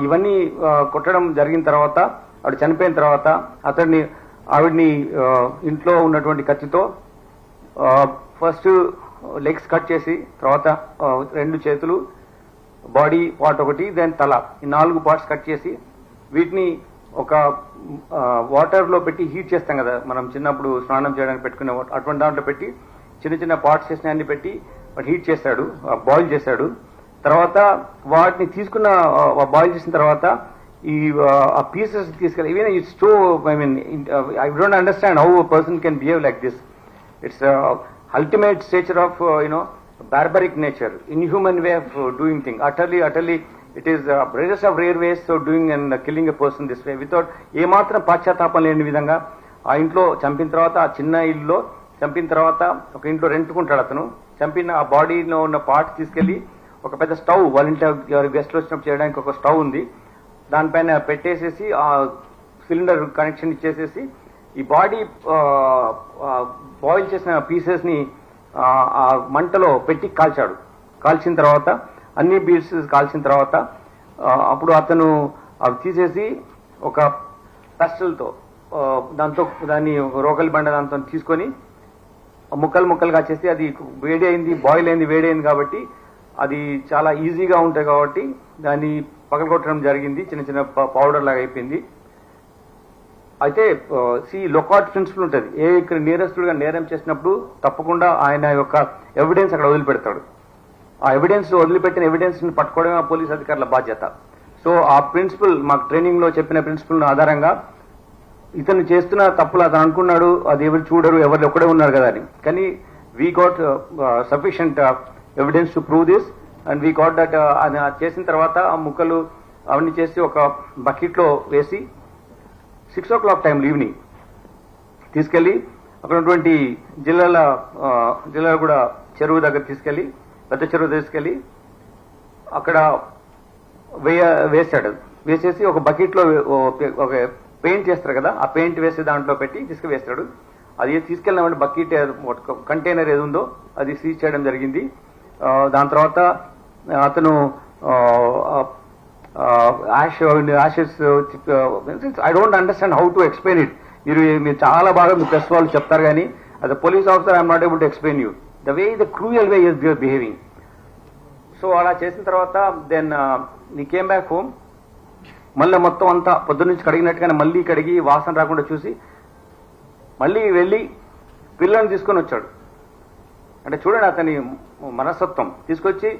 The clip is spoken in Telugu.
ఇవన్నీ కొట్టడం జరిగిన తర్వాత ఆవిడ చనిపోయిన తర్వాత ఆవిడ్ని ఇంట్లో ఉన్నటువంటి కత్తితో ఫస్ట్ లెగ్స్ కట్ చేసి, తర్వాత 2 చేతులు, బాడీ పార్ట్ ఒకటి, దెన్ తల, ఈ 4 పార్ట్స్ కట్ చేసి వీటిని ఒక వాటర్లో పెట్టి హీట్ చేస్తాం కదా మనం చిన్నప్పుడు స్నానం చేయడానికి పెట్టుకునే అటువంటి దాంట్లో పెట్టి చిన్న చిన్న పార్ట్స్ చేసిన అన్ని పెట్టి హీట్ చేశాడు, బాయిల్ చేశాడు. తర్వాత వాటిని తీసుకున్న బాయిల్ చేసిన తర్వాత ఈ పీసెస్ తీసుకెళ్ళి even it's so I mean I don't understand how a person can behave like this. It's ultimate stature of barbaric nature, inhuman way of doing things. Utterly it is rarest of rare ways of doing and killing a person this way without ఏ మాత్రం పాశ్చాత్తాపం లేని విధంగా. ఆ ఇంట్లో చంపిన తర్వాత, ఆ చిన్న ఇల్లులో చంపిన తర్వాత ఒక ఇంట్లో రెంట్కుంటాడు అతను. చంపిన ఆ బాడీలో ఉన్న పార్ట్స్ తీసుకెళ్లి ఒక పెద్ద స్టవ్, వాళ్ళ ఇంట్లో గెస్ట్లు వచ్చినప్పుడు చేయడానికి ఒక స్టవ్ ఉంది, దానిపైన పెట్టేసేసి ఆ సిలిండర్ కనెక్షన్ ఇచ్చేసేసి ఈ బాడీ బాయిల్ చేసిన పీసెస్ ని ఆ మంటలో పెట్టి కాల్చాడు. కాల్చిన తర్వాత అన్ని పీసెస్ కాల్చిన తర్వాత అప్పుడు అతను అవి తీసేసి ఒక పెస్టల్తో దాన్ని రోకలి బండ దాంతో తీసుకొని ముక్కలుగా చేసి, అది వేడి అయింది, బాయిల్ అయింది, వేడి అయింది కాబట్టి అది చాలా ఈజీగా ఉంటాయి కాబట్టి దాన్ని పగలగొట్టడం జరిగింది. చిన్న చిన్న పౌడర్ లాగా అయిపోయింది. అయితే లొకాట్ ప్రిన్సిపల్ ఉంటుంది. ఇక్కడ నేరస్తుడుగా నేరం చేసినప్పుడు తప్పకుండా ఆయన యొక్క ఎవిడెన్స్ అక్కడ వదిలిపెడతాడు. ఆ ఎవిడెన్స్ వదిలిపెట్టిన ఎవిడెన్స్ ని పట్టుకోవడమే పోలీస్ అధికారుల బాధ్యత. సో ఆ ప్రిన్సిపల్ మాకు ట్రైనింగ్ లో చెప్పిన ప్రిన్సిపల్ ఆధారంగా ఇతను చేస్తున్న తప్పులు అతను అనుకున్నాడు, అది ఎవరు చూడరు, ఎవరు ఒక్కడే ఉన్నారు కదా అని. కానీ we got sufficient evidence to prove this and we got that. చేసిన తర్వాత ఆ ముక్కలు అవన్నీ చేసి ఒక బకెట్ లో వేసి 6 o'clock టైంలో ఈవినింగ్ తీసుకెళ్లి అక్కడ ఉన్నటువంటి జిల్లాల కూడా చెరువు దగ్గర తీసుకెళ్లి, పెద్ద చెరువు తీసుకెళ్లి అక్కడ వేసాడు. వేసేసి ఒక బకెట్ లో ఒక పెయింట్ చేస్తారు కదా, ఆ పెయింట్ వేసి దాంట్లో పెట్టి తీసుకువేస్తాడు. అది తీసుకెళ్ళిన బకెట్ కంటైనర్ ఏది ఉందో అది సీజ్ చేయడం జరిగింది. దాని తర్వాత అతను ashes I don't understand how to explain it. మీరు చాలా బాగా మీ ప్రెస్ వాళ్ళు చెప్తారు కానీ as a police officer I am not able to explain you the way, the cruel way they are behaving. So అలా చేసిన తర్వాత then we came back home. మళ్ళీ మొత్తం అంతా పొద్దు నుంచి కడిగినట్టుగానే మళ్ళీ కడిగి వాసన రాకుండా చూసి మళ్ళీ వెళ్ళి పిల్లల్ని తీసుకొని వచ్చాడు. అంటే చూడండి అతని మనస్తత్వం. తీసుకొచ్చి